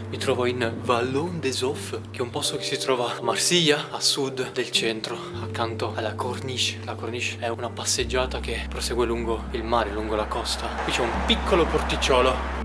Mi trovo in Vallon des Offs, che è un posto che si trova a Marsiglia, a sud del centro, accanto alla Corniche. La Corniche è una passeggiata che prosegue lungo il mare, lungo la costa. Qui c'è un piccolo porticciolo.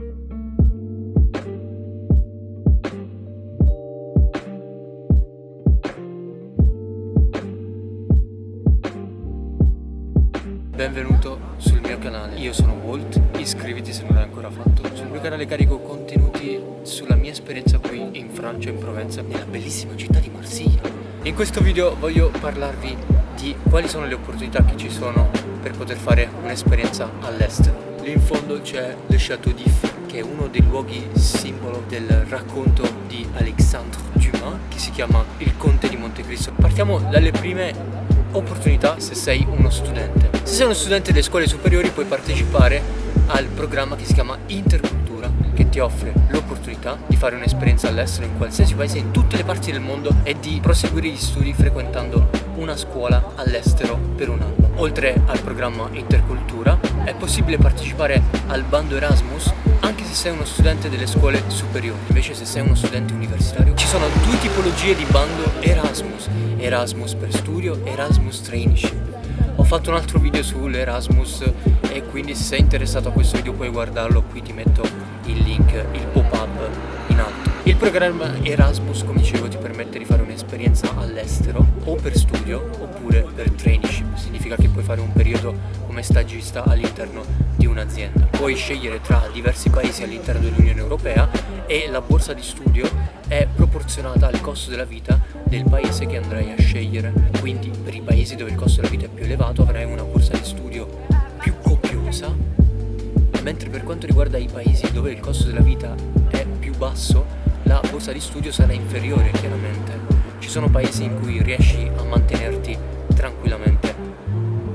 Benvenuto sul mio canale, io sono Walt, iscriviti se non l'hai ancora fatto. Sul mio canale carico contenuti sulla mia esperienza qui in Francia, in Provenza, nella bellissima città di Marsiglia. In questo video voglio parlarvi di quali sono le opportunità che ci sono per poter fare un'esperienza all'estero. Lì in fondo c'è le Château d'If, che è uno dei luoghi simbolo del racconto di Alexandre Dumas, che si chiama Il Conte di Montecristo. Partiamo dalle prime opportunità se sei uno studente. Se sei uno studente delle scuole superiori puoi partecipare al programma che si chiama Intercultura, che ti offre l'opportunità di fare un'esperienza all'estero in qualsiasi paese, in tutte le parti del mondo, e di proseguire gli studi frequentando una scuola all'estero per un anno. Oltre al programma Intercultura è possibile partecipare al bando Erasmus anche se sei uno studente delle scuole superiori. Invece se sei uno studente universitario ci sono due tipologie di bando Erasmus: Erasmus per studio, Erasmus Traineeship. Ho fatto un altro video sull'Erasmus e quindi se sei interessato a questo video puoi guardarlo, qui ti metto il link, il pop-up in alto. Il programma Erasmus, come dicevo, ti permette di fare un'esperienza all'estero o per studio oppure per traineeship. Significa che puoi fare un periodo come stagista all'interno di un'azienda. Puoi scegliere tra diversi paesi all'interno dell'Unione Europea e la borsa di studio è proporzionata al costo della vita del paese che andrai a scegliere. Quindi per i paesi dove il costo della vita è più elevato avrai una borsa di studio più copiosa, mentre per quanto riguarda i paesi dove il costo della vita è più basso la borsa di studio sarà inferiore. Chiaramente ci sono paesi in cui riesci a mantenerti tranquillamente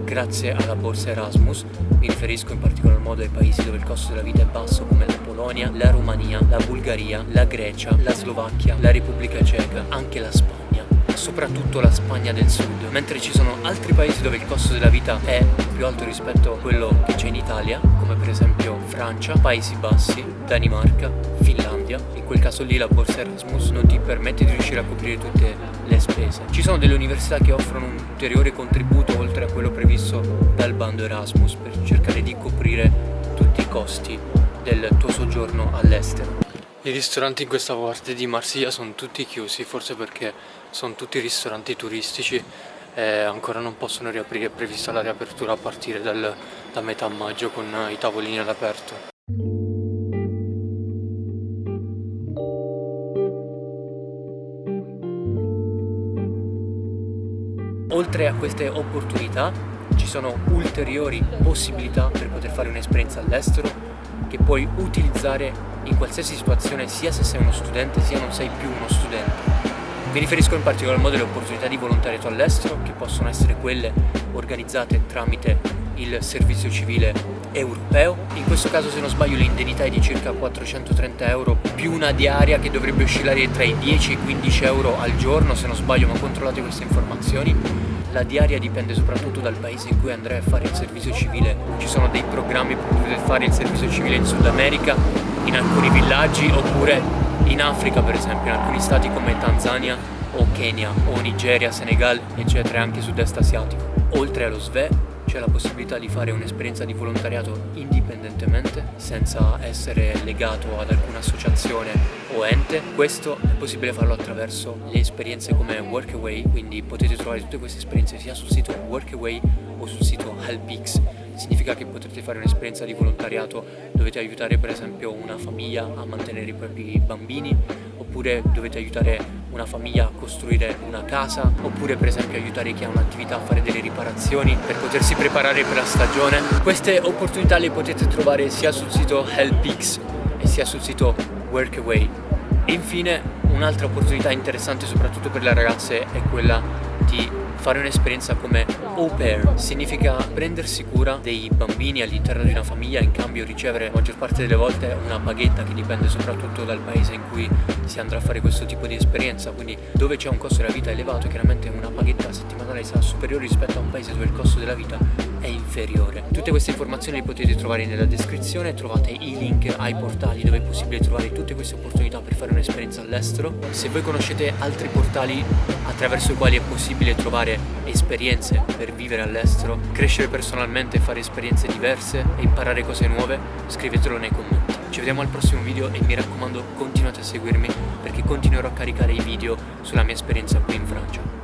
grazie alla borsa Erasmus. Mi riferisco in particolar modo ai paesi dove il costo della vita è basso, come la Polonia, la Romania, la Bulgaria, la Grecia, la Slovacchia, la Repubblica Ceca, anche la Spagna, soprattutto la Spagna del Sud. Mentre ci sono altri paesi dove il costo della vita è più alto rispetto a quello che c'è in Italia, come per esempio Francia, Paesi Bassi, Danimarca, Finlandia. In quel caso lì la borsa Erasmus non ti permette di riuscire a coprire tutte le spese. Ci sono delle università che offrono un ulteriore contributo oltre a quello previsto dal bando Erasmus per cercare di coprire tutti i costi del tuo soggiorno all'estero. I ristoranti in questa parte di Marsiglia sono tutti chiusi, forse perché sono tutti ristoranti turistici e ancora non possono riaprire. È prevista la riapertura a partire da metà maggio con i tavolini all'aperto. Oltre a queste opportunità ci sono ulteriori possibilità per poter fare un'esperienza all'estero che puoi utilizzare in qualsiasi situazione, sia se sei uno studente sia non sei più uno studente. Mi riferisco in particolar modo alle opportunità di volontariato all'estero, che possono essere quelle organizzate tramite il servizio civile europeo. In questo caso, se non sbaglio, l'indennità è di circa 430 euro più una diaria che dovrebbe oscillare tra i 10 e i 15 euro al giorno, se non sbaglio, ma controllate queste informazioni. La diaria dipende soprattutto dal paese in cui andrai a fare il servizio civile. Ci sono dei programmi per poter fare il servizio civile in Sud America, in alcuni villaggi, oppure in Africa, per esempio, in alcuni stati come Tanzania o Kenya o Nigeria, Senegal, eccetera, e anche sud-est asiatico. Oltre allo SVE c'è la possibilità di fare un'esperienza di volontariato indipendentemente, senza essere legato ad alcuna associazione o ente. Questo è possibile farlo attraverso le esperienze come Workaway, quindi potete trovare tutte queste esperienze sia sul sito Workaway o sul sito HelpX. Significa che potrete fare un'esperienza di volontariato, dovete aiutare per esempio una famiglia a mantenere i propri bambini, oppure dovete aiutare una famiglia a costruire una casa, oppure per esempio aiutare chi ha un'attività a fare delle riparazioni per potersi preparare per la stagione. Queste opportunità le potete trovare sia sul sito HelpX e sia sul sito Workaway. Infine, un'altra opportunità interessante soprattutto per le ragazze è quella di fare un'esperienza come au pair. Significa prendersi cura dei bambini all'interno di una famiglia, in cambio ricevere la maggior parte delle volte una paghetta che dipende soprattutto dal paese in cui si andrà a fare questo tipo di esperienza. Quindi dove c'è un costo della vita elevato, chiaramente una paghetta settimanale sarà superiore rispetto a un paese dove il costo della vita è è inferiore. Tutte queste informazioni le potete trovare nella descrizione, trovate i link ai portali dove è possibile trovare tutte queste opportunità per fare un'esperienza all'estero. Se voi conoscete altri portali attraverso i quali è possibile trovare esperienze per vivere all'estero, crescere personalmente, fare esperienze diverse e imparare cose nuove, scrivetelo nei commenti. Ci vediamo al prossimo video e mi raccomando continuate a seguirmi perché continuerò a caricare i video sulla mia esperienza qui in Francia.